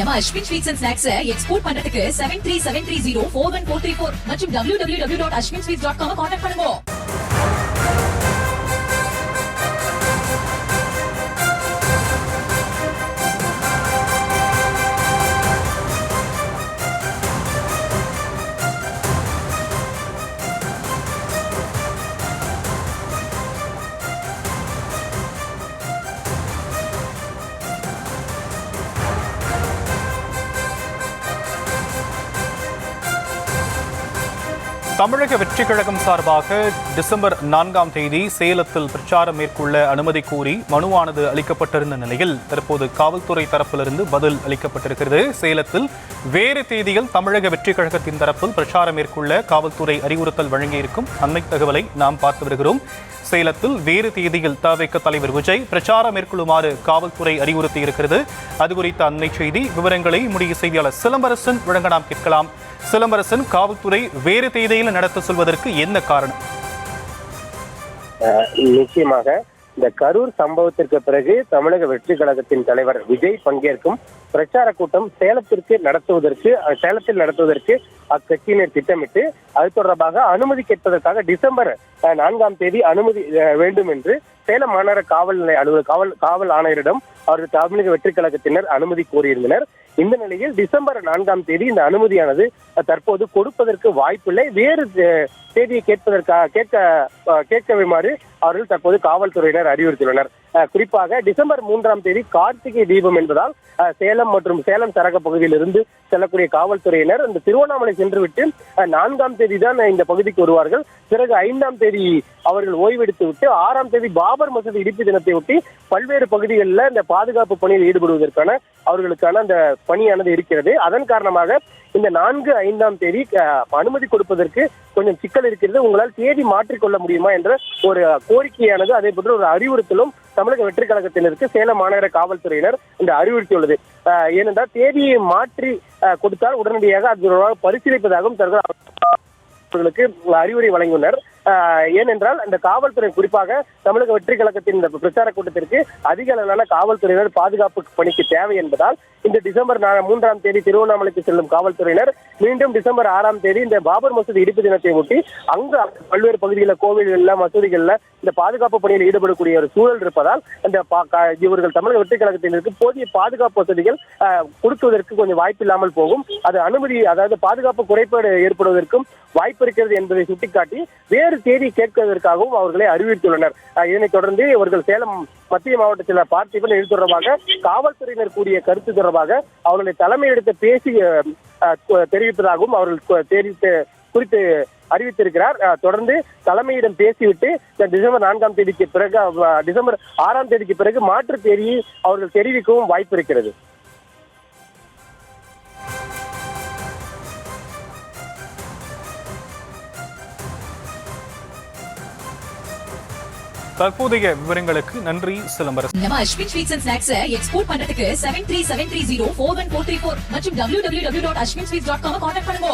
நம்ம Ashwin sweets and snacks export பண்றதுக்கு 7373041434 மற்றும் www.ashwinsweets.com கான்டாக்ட் பண்ணுங்க. தமிழக வெற்றி கழகம் சார்பாக டிசம்பர் 4ஆம் தேதி சேலத்தில் பிரச்சாரம் மேற்கொள்ள அனுமதி கோரி மனுவானது அளிக்கப்பட்டிருந்த நிலையில் தற்போது காவல்துறை தரப்பிலிருந்து பதில் அளிக்கப்பட்டிருக்கிறது. சேலத்தில் வேறு தேதியில் தமிழக வெற்றி கழகத்தின் தரப்பில் பிரச்சாரம் மேற்கொள்ள காவல்துறை அறிவுறுத்தல் வழங்கியிருக்கும் அண்மை தகவலை நாம் பார்த்து வருகிறோம். சேலத்தில் வேறு தேதியில் தவிக தலைவர் விஜய் பிரச்சாரம் மேற்கொள்ளுமாறு காவல்துறை அறிவுறுத்தி இருக்கிறது. அது குறித்த அண்மை செய்தி விவரங்களை முடிய செய்தியாளர் சிலம்பரசன் வழங்க நாம் கேட்கலாம். சிலம்பரசன், காவல்துறை வேறு தேதியில் நடத்த சொல்வதற்கு என்ன காரணம்? நிச்சயமாக இந்த கரூர் சம்பவத்திற்கு பிறகு தமிழக வெற்றி கழகத்தின் தலைவர் விஜய் பங்கேற்கும் பிரச்சார கூட்டம் சேலத்தில் நடத்துவதற்கு அக்கட்சியினர் திட்டமிட்டு அது தொடர்பாக அனுமதி கேட்பதற்காக டிசம்பர் 4ஆம் தேதி அனுமதி வேண்டும் என்று சேலம் மாநகர காவல் ஆணையரிடம் அவர்கள் தமிழக வெற்றி கழகத்தினர் அனுமதி கோரியிருந்தனர். இந்த நிலையில் டிசம்பர் 4ஆம் தேதி இந்த அனுமதியானது தற்போது கொடுப்பதற்கு வாய்ப்பில்லை. வேறு தேதியை கேட்கவுமாறு அவர்கள் தற்போது காவல்துறையினர் அறிவுறுத்தியுள்ளனர். குறிப்பாக டிசம்பர் 3ஆம் தேதி கார்த்திகை தீபம் என்பதால் சேலம் மற்றும் சேலம் சரக பகுதியில் இருந்து செல்லக்கூடிய காவல்துறையினர் இந்த திருவண்ணாமலை சென்றுவிட்டு 4ஆம் தேதி தான் இந்த பகுதிக்கு வருவார்கள். பிறகு 5ஆம் தேதி அவர்கள் ஓய்வெடுத்து விட்டு 6ஆம் தேதி பாபர் மசூதி இடிப்பு தினத்தை ஒட்டி பல்வேறு பகுதிகளில் இந்த பாதுகாப்பு பணியில் ஈடுபடுவதற்கான அவர்களுக்கான அந்த பணியானது இருக்கிறது. அதன் காரணமாக இந்த 4, 5ஆம் தேதி அனுமதி கொடுப்பதற்கு கொஞ்சம் சிக்கல் இருக்கிறது. உங்களால் தேதி மாற்றிக்கொள்ள முடியுமா என்ற ஒரு கோரிக்கையானது, அதே போன்ற ஒரு அறிவுறுத்தலும் தமிழக வெற்றி கழகத்தினருக்கு சேலம் மாநகர காவல்துறையினர் இந்த அறிவுறுத்தியுள்ளது. ஏனென்றால் தேதியை மாற்றி கொடுத்தால் உடனடியாக அது பரிசீலிப்பதாகவும் அவர்களுக்கு அறிவுரை வழங்கியுள்ளனர். ஏனென்றால் இந்த காவல்துறை குறிப்பாக தமிழக வெற்றி கழகத்தின் இந்த பிரச்சார கூட்டத்திற்கு அதிக அளவிலான காவல்துறையினர் பாதுகாப்பு பணிக்கு தேவை என்பதால் இந்த டிசம்பர் 3ஆம் தேதி திருவண்ணாமலைக்கு செல்லும் காவல்துறையினர் மீண்டும் டிசம்பர் 6ஆம் தேதி இந்த பாபர் மசூதி இடிப்பு தினத்தை ஒட்டி அங்கு பல்வேறு பகுதிகளில் கோவில்கள்ல மசூதிகள்ல இந்த பாதுகாப்பு பணியில் ஈடுபடக்கூடிய ஒரு சூழல் இருப்பதால் இந்த இவர்கள் தமிழக வெற்றி கழகத்தினருக்கு போதிய பாதுகாப்பு வசதிகள் கொடுக்குவதற்கு கொஞ்சம் வாய்ப்பு இல்லாமல் போகும். அது அனுமதி, அதாவது பாதுகாப்பு குறைபாடு ஏற்படுவதற்கும் வாய்ப்பு இருக்கிறது என்பதை சுட்டிக்காட்டி வேறு தேதி கேட்பதற்காகவும் அவர்களை அறிவித்துள்ளனர். இதனைத் தொடர்ந்து இவர்கள் சேலம் மத்திய மாவட்டத்தில் பார்த்திபன் இது தொடர்பாக காவல்துறையினர் கூடிய கருத்து தொடர்பாக அவர்களை தலைமையெடுத்து பேசி தெரிவிப்பதாகவும் அவர்கள் குறித்து அறிவித்திருக்கிறார். தொடர்ந்து தலைமையிடம் பேசிவிட்டு டிசம்பர் 4ஆம் தேதிக்கு பிறகு டிசம்பர் 6ஆம் தேதிக்கு பிறகு மாற்று தேதியை அவர்கள் தெரிவிக்கவும் வாய்ப்பு இருக்கிறது. தற்போதைய விவரங்களுக்கு நன்றி சிலம்பரசன். நம்ம Ashwin sweets and snacks export பண்றதுக்கு 7373041434 மற்றும் www.ashwinsweets.com கான்டாக்ட் பண்ணுங்க.